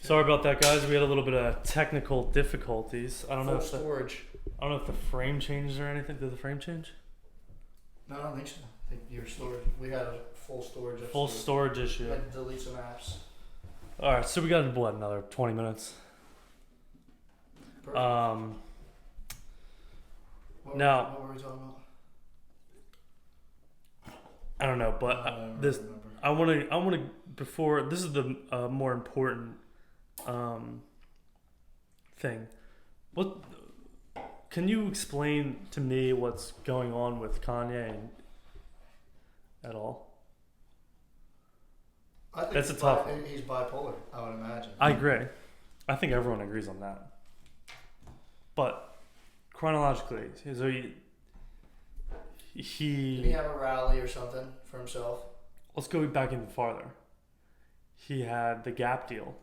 Sorry about that, guys. We had a little bit of technical difficulties. I don't know if I don't know if the frame changes or anything. Did the frame change? No, I don't think so. I think your storage. We had a full storage. Full storage issue. We had to delete some apps. All right, so we got another 20 minutes. Perfect. What were we talking about? I don't know, but I want to before this is the more important thing. What can you explain to me what's going on with Kanye at all? I think that's a tough one. He's bipolar, I would imagine. I agree. I think everyone agrees on that. But chronologically, so did he have a rally or something for himself? Let's go back even farther. He had the Gap deal.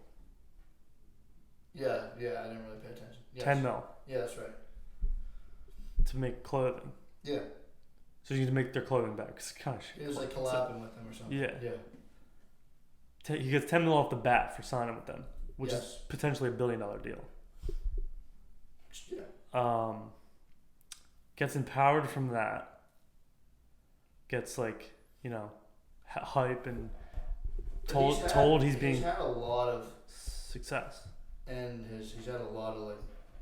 Yeah, I didn't really pay attention. Yes. 10 mil. Yeah, that's right. To make clothing. Yeah. So you need to make their clothing bags. Kind of shit. He was like collabing with them or something. Yeah. Yeah. He gets 10 mil off the bat for signing with them, which yes. is potentially $1 billion deal. Yeah. Gets empowered from that. Gets hype and told he's being. He's had a lot of success. And he's had a lot of like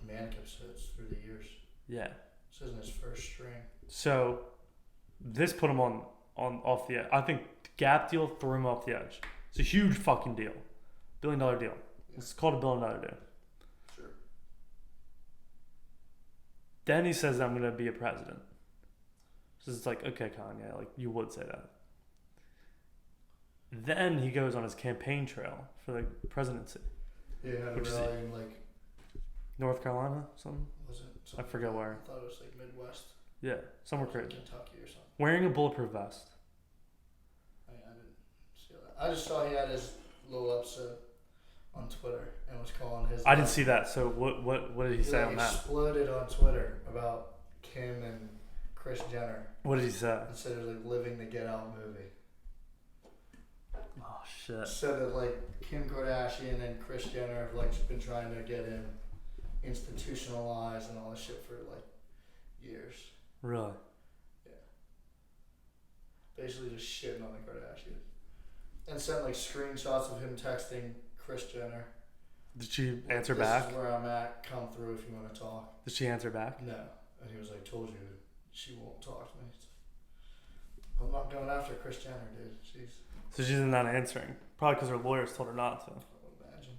manic episodes through the years. Yeah. This isn't his first string. So this put him on off the edge. I think the Gap deal threw him off the edge. It's a huge fucking deal. $1 billion deal. Yeah. It's called a $1 billion deal. Sure. Then he says, I'm going to be a president. So it's like, okay, Kanye, like you would say that. Then he goes on his campaign trail for the presidency. Yeah, which is in like North Carolina, something. Was it? I forget where. I thought it was like Midwest. Yeah, somewhere crazy. Kentucky or something. Wearing a bulletproof vest. I didn't see that. I just saw he had his little episode on Twitter and was calling his. I didn't see that. So what did he say on that? He exploded on Twitter about Kim and Kris Jenner. What did he say? He said it was like living the Get Out movie. Oh shit. Said that like Kim Kardashian and Kris Jenner have like been trying to get him institutionalized and all this shit for like years. Really? Yeah. Basically just shitting on the Kardashians. And sent like screenshots of him texting Kris Jenner. Did she answer this back? This is where I'm at. Come through if you want to talk. Did she answer back? No. And he was like, told you she won't talk to me. I'm not going after Kris Jenner, dude. So she's not answering. Probably because her lawyers told her not to. I would imagine.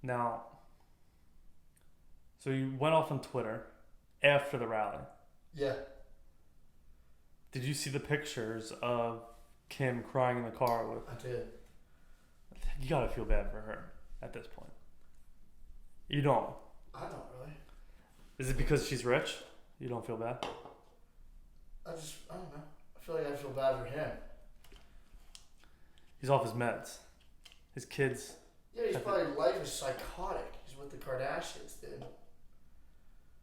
Now, so you went off on Twitter after the rally. Yeah. Did you see the pictures of Kim crying in the car with? I did. You gotta feel bad for her at this point. You don't. I don't really. Is it because she's rich? You don't feel bad? I don't know. I feel like I feel bad for him. He's off his meds. His kids. Yeah, he's probably life is psychotic. He's with the Kardashians, dude.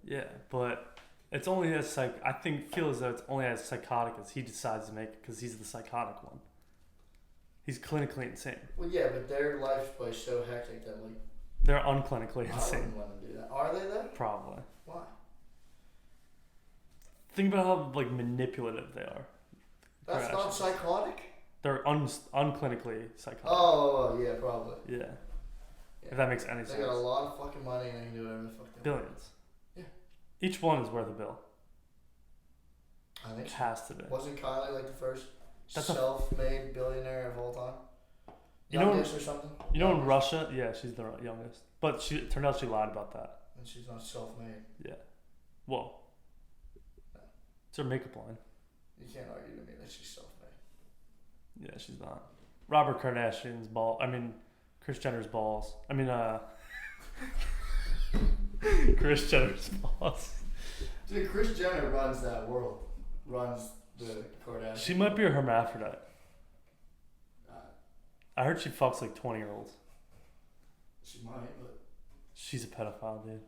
Yeah, but it's only as feel as though it's only as psychotic as he decides to make it because he's the psychotic one. He's clinically insane. Well, yeah, but their life is probably so hectic that like they're unclinically insane. I wouldn't want to do that. Are they though? Probably. Why? Think about how like manipulative they are. That's not psychotic? They're unclinically psychotic. Oh, yeah, probably. Yeah. If that makes any sense. They got a lot of fucking money and they can do whatever the fuck they want. Billions. Yeah. Each one is worth a bill. I think it has to be. Wasn't Kylie like the first self-made billionaire of all time? Youngest or something? You know in Russia? Yeah, she's the youngest. But it turned out she lied about that. And she's not self-made. Yeah. Well. No. It's her makeup line. You can't argue to me that she's self-made. Yeah, she's not. Robert Kardashian's Kris Jenner's balls. Kris Jenner's balls. Dude, Kris Jenner runs that world. Runs the Kardashians. She might be a hermaphrodite. I heard she fucks like 20-year-olds. She might, but... She's a pedophile, dude.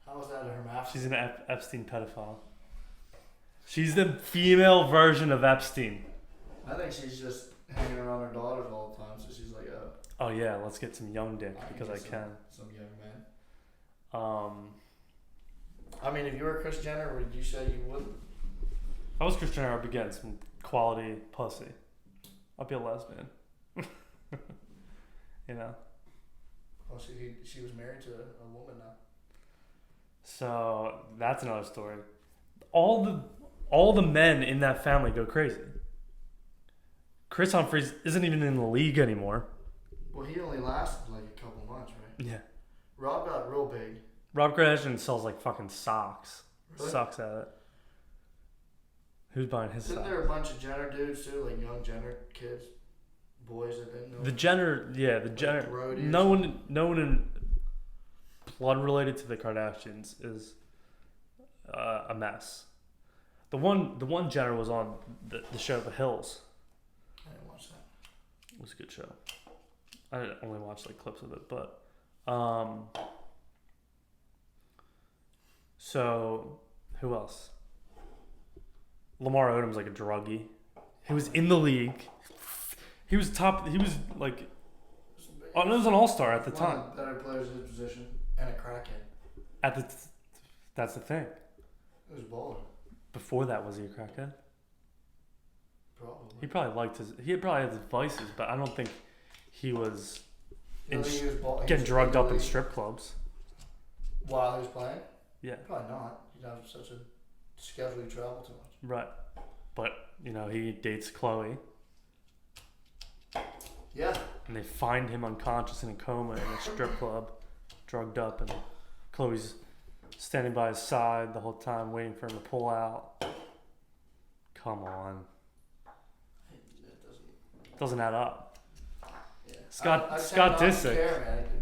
How is that a hermaphrodite? She's an Epstein pedophile. She's the female version of Epstein. I think she's just hanging around her daughters all the time. So she's like, oh. Oh yeah, let's get some young dick because I can. Some young man. I mean, if you were Kris Jenner, would you say you wouldn't? If I was Kris Jenner, I'd be getting some quality pussy. I'd be a lesbian. You know. Well, she was married to a woman now. So that's another story. All the men in that family go crazy. Chris Humphries isn't even in the league anymore. Well, he only lasted like a couple months, right? Yeah. Rob got real big. Rob Kardashian sells like fucking socks. Really? Sucks at it. Who's buying his Isn't socks? there a bunch of Jenner dudes too, like young Jenner kids, boys that didn't know? The Jenner, yeah, the like Jenner. Brody No one in blood related to the Kardashians is a mess. The one Jenner was on the show The Hills. I didn't watch that. It was a good show. I only watched like clips of it, but so who else? Lamar Odom's like a druggie. He was in the league. He was top. He was like, oh, it was an all-star at the time. One of the better players in his position and a crackhead. That's the thing. It was balling. Before that, was he a crackhead? Probably. He probably had his vices, but I don't think he was, getting drugged up in strip clubs. While he was playing? Yeah. Probably not. He'd have such a schedule, he'd travel too much. Right. But, he dates Chloe. Yeah. And they find him unconscious in a coma in a strip club, drugged up, and Chloe's standing by his side the whole time waiting for him to pull out. Come on. It doesn't add up. Yeah. Scott Disick.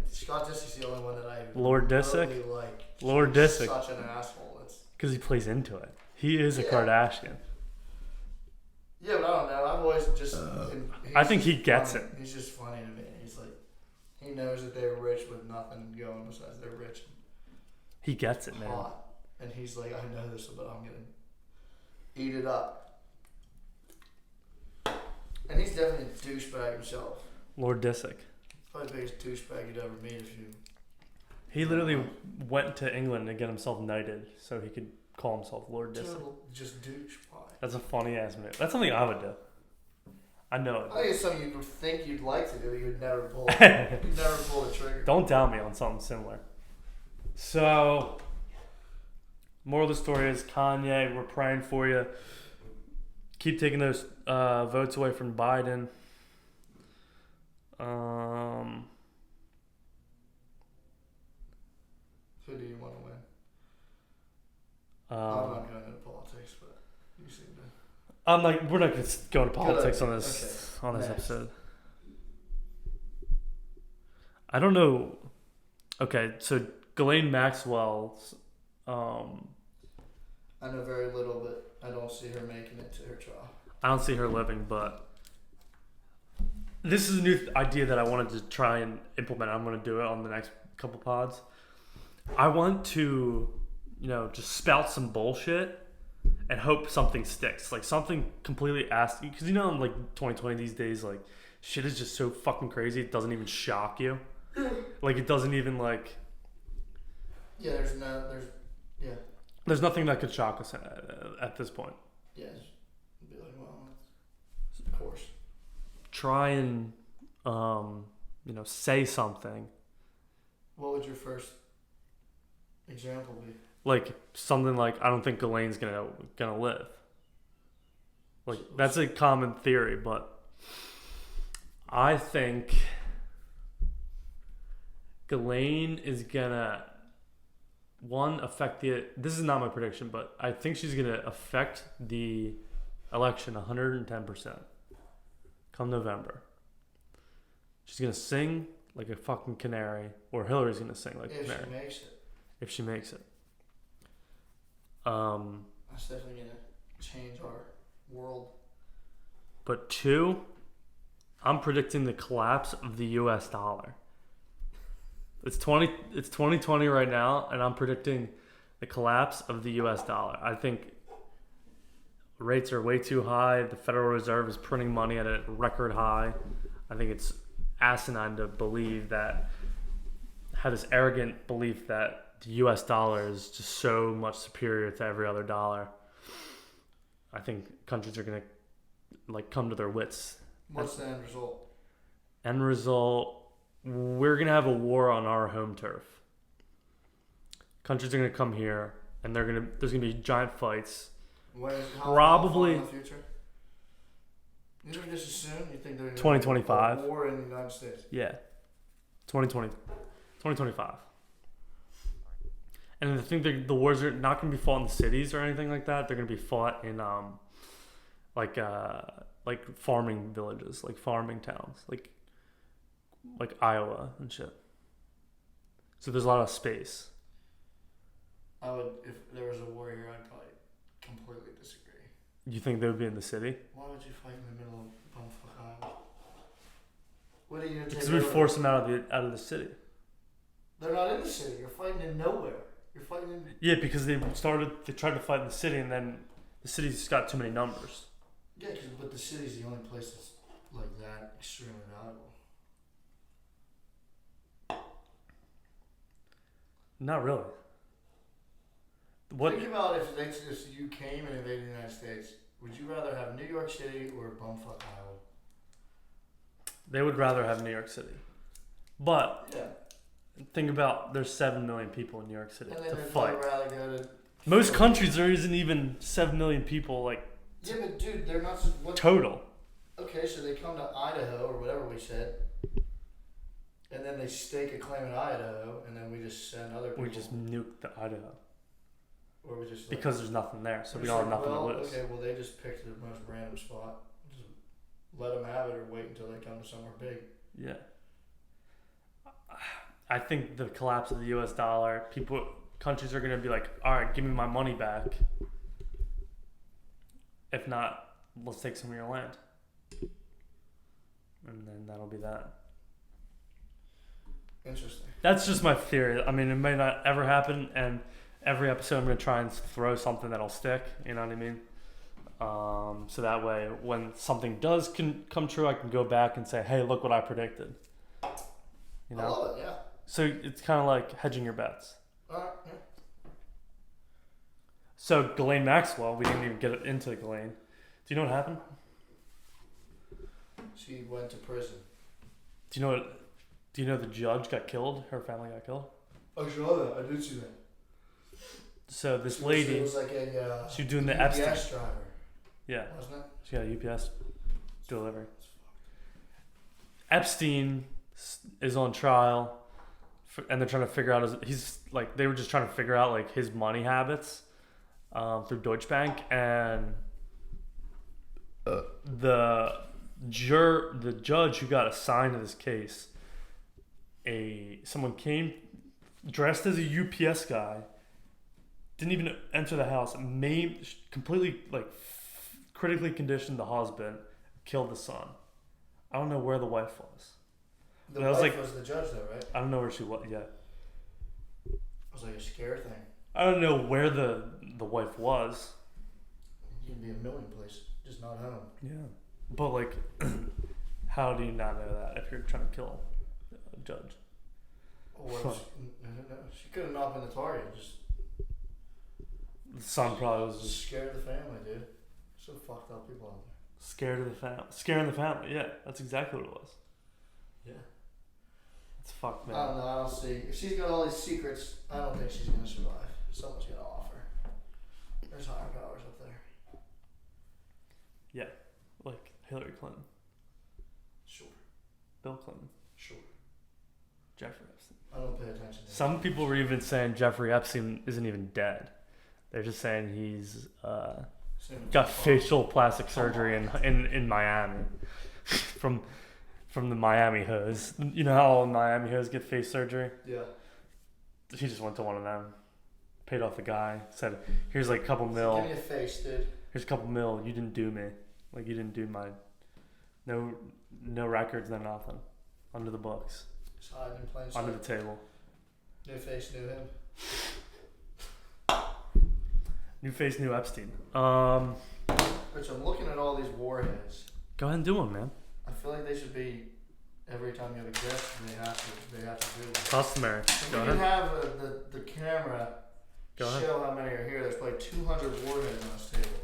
Scott Disick's the only one that I Lord Disick? really like. Lord Disick. Such an asshole. Because he plays into it. He is a Kardashian. Yeah, but I don't know. I've always just. I think he gets funny. it. He's just funny to me. He's like, he knows that they're rich with nothing going besides they're rich. He gets it, man. Hot. And he's like, I know this, but I'm gonna eat it up. And he's definitely a douchebag himself. Lord Disick. Probably the biggest douchebag you'd ever meet if you. He literally went to England to get himself knighted so he could call himself Lord Disick. Just douche. Why? That's a funny ass move. That's something I would do. I know it. I think it's something you would think you'd like to do, you would never pull. You'd never pull the trigger. Don't doubt me on something similar. So, moral of the story is Kanye, we're praying for you. Keep taking those votes away from Biden. Who do you want to win? I'm not going into politics, but you seem to. We're not going to go into politics on this Next. episode. I don't know. Okay, so Ghislaine Maxwell's. I know very little, but I don't see her making it to her trial. I don't see her living, but this is a new idea that I wanted to try and implement. I'm going to do it on the next couple pods. I want to, just spout some bullshit and hope something sticks. Like something completely because in like 2020 these days, like shit is just so fucking crazy. It doesn't even shock you. Like it doesn't even like. Yeah, There's nothing that could shock us at this point. Yeah, be like, well, of course. Try and, say something. What would your first example be? Like something like, I don't think Ghislaine's gonna live. Like that's a common theory, but I think Ghislaine is gonna affect this is not my prediction, but I think she's gonna affect the election 110% come November. She's gonna sing like a fucking canary, or Hillary's gonna sing like a canary. If she makes it. That's definitely gonna change our world. But 2, I'm predicting the collapse of the US dollar. It's 2020 right now, and I'm predicting the collapse of the US dollar. I think rates are way too high. The Federal Reserve is printing money at a record high. I think it's asinine to believe that, had this arrogant belief that the U.S. dollar is just so much superior to every other dollar. I think countries are gonna like come to their wits. What's the end result? End result, we're gonna have a war on our home turf. Countries are gonna come here, and there's gonna be giant fights. Probably in the future. You think just as soon? You think there's 2025 a war in the United States? Yeah, 2025. And I think the wars are not going to be fought in cities or anything like that. They're going to be fought in like farming villages, like farming towns, like Iowa and shit. So there's a lot of space. I would, if there was a war here, I'd probably completely disagree. You think they would be in the city? Why would you fight in the middle of bumfuck Iowa? What are you gonna take? Because we force them out of the city. They're not in the city. You're fighting in nowhere. You're fighting in. Yeah, because they tried to fight in the city, and then the city's got too many numbers. Yeah, but the city's the only place that's like that extremely valuable. Not really. What? Think about if you came and invaded the United States. Would you rather have New York City or bumfuck Iowa? They would rather have New York City, but yeah. Think about there's 7 million people in New York City And to then fight. rather go to Most countries there isn't even 7 million people like. Yeah, but dude, they're not total. Okay, so they come to Idaho or whatever we said, and then they stake a claim in Idaho, and then we just send other people. We just nuke the Idaho. Or we just because there's nothing there, so we don't have nothing to lose. Okay, well they just picked the most random spot. Just let them have it, or wait until they come to somewhere big. Yeah. I think the collapse of the U.S. dollar, countries are gonna be like, all right, give me my money back. If not, let's take some of your land, and then that'll be that. Interesting. That's just my theory. I mean, it may not ever happen, and every episode I'm gonna try and throw something that'll stick. You know what I mean? So that way, when something does come true, I can go back and say, "Hey, look what I predicted." You know? I love it. Yeah. So it's kind of like hedging your bets. Yeah. So Ghislaine Maxwell, we didn't even get into Ghislaine. Do you know what happened? She went to prison. Do you know the judge got killed? Her family got killed. I saw that. I did see that. So this lady, was like she was doing the UPS Epstein. driver. Yeah. Wasn't it? She got a UPS delivery. Epstein is on trial, and they're trying to figure out they were just trying to figure out like his money habits through Deutsche Bank, and the judge who got assigned to this case, someone came dressed as a UPS guy, didn't even enter the house, completely critically conditioned the husband, killed the son. I don't know where the wife was. The wife was the judge, though, right? I don't know where she was yet. It was like a scare thing. I don't know where the wife was. You can be a million places, just not home. Yeah, but how do you not know that if you're trying to kill a judge? Or she could have not been the target. Just the son probably was just scared the family, dude. So fucked up people out there. Scaring the family. Yeah, that's exactly what it was. Yeah. It's fucked, man. I don't know. I don't see. If she's got all these secrets, I don't think she's gonna survive. Someone's gonna offer. There's higher powers up there. Yeah, like Hillary Clinton. Sure. Bill Clinton. Sure. Jeffrey Epstein. I don't pay attention to Some people were even saying Jeffrey Epstein isn't even dead. They're just saying he's got facial plastic surgery in Miami from the Miami Hoes. You know how all Miami Hoes get face surgery? Yeah. He just went to one of them, paid off the guy, said, "Here's like a couple mil. Give me a face, dude. Here's a couple mil. You didn't do me. Like you didn't do my no records, no nothing. Under the books. Just hiding in plain sight. Under the table. New face, new him. New face, new Epstein. Rich, I'm looking at all these warheads. Go ahead and do one, man. I feel like they should be every time you have a guest, they have to do that. Customary. If Go we ahead. can have the camera Go ahead. show how many are here. There's probably 200 warheads on this table.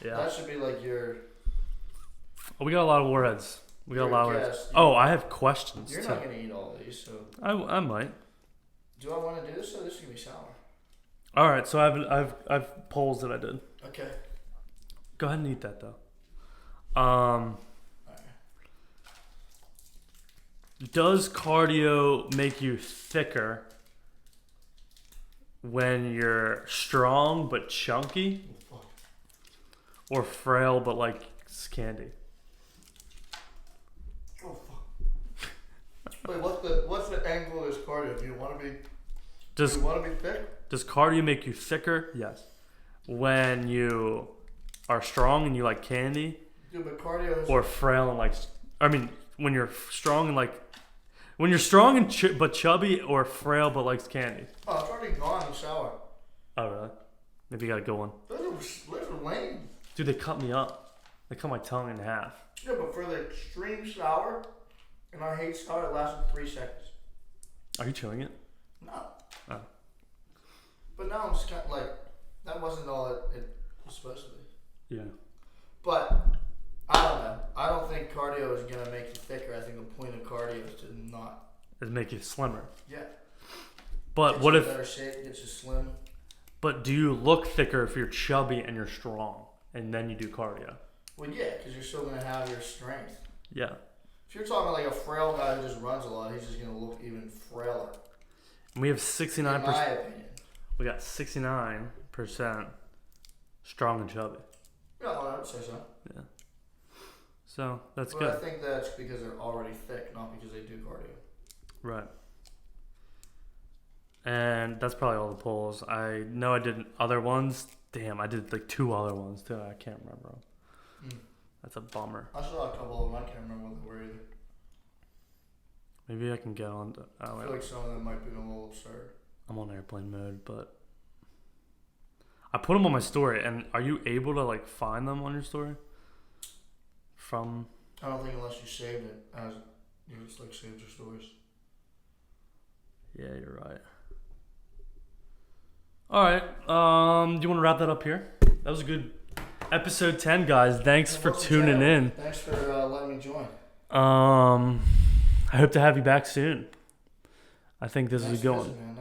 Yeah. That should be like your. Oh, we got a lot of warheads. We got a You're lot of a warheads. guest. Oh, I have questions You're too. not gonna eat all these, so. I might. Do I want to do this? So this is gonna be sour. All right, so I've polls that I did. Okay. Go ahead and eat that though. Alright. Does cardio make you thicker when you're strong but chunky, Oh, fuck. or frail but like candy? Oh fuck. Wait, what's the angle of this cardio? Do you want to be? Do Does you want to be thick? does cardio make you thicker? Yes. When you are strong and you like candy, Dude, but cardio is. or frail and like, I mean, when you're strong and like, when you're strong and but chubby, or frail but likes candy. Oh, it's already gone in the shower. Oh really? Maybe you got a good one. Those are lame. Dude, they cut me up. They cut my tongue in half. Yeah, but for the extreme sour, and I hate sour, it lasted 3 seconds. Are you chewing it? No. Oh. But now I'm just kind of like, that wasn't all it was supposed to be. Yeah. But, I don't know. I don't think cardio is going to make you thicker. I think the point of cardio is to not. It'd make you slimmer. Yeah. But Get what you if? in better shape, get you slim. But do you look thicker if you're chubby and you're strong, and then you do cardio? Well, yeah, because you're still going to have your strength. Yeah. If you're talking like a frail guy who just runs a lot, he's just going to look even frailer. And we have In 69%. my opinion. We got 69% strong and chubby. Yeah, I would say so. Yeah. So that's But good. I think that's because they're already thick, not because they do cardio. Right. And that's probably all the polls. I know I did other ones. Damn, I did like 2 other ones too. I can't remember them. Mm. That's a bummer. I saw a couple of them. I can't remember what they were either. Maybe I can get on. I feel like some of them might be a little absurd. I'm on airplane mode, but I put them on my story. And are you able to like find them on your story? From I don't think unless you saved it as you just like saved your stories. yeah, you're right. All right. Do you want to wrap that up here? That was a good episode 10, guys. Thanks for tuning in. Thanks for letting me join. I hope to have you back soon. I think this is a good one. Man.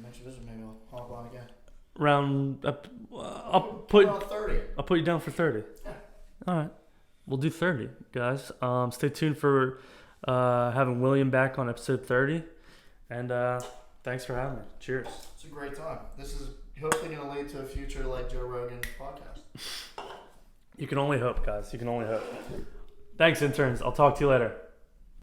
Next visit, maybe I'll hop on again. I'll put Around 30. I'll put you down for 30. Yeah. All right. We'll do 30, guys. Stay tuned for having William back on episode 30. And thanks for having me. Cheers. It's a great time. This is hopefully going to lead to a future like Joe Rogan podcast. You can only hope, guys. You can only hope. Thanks, interns. I'll talk to you later.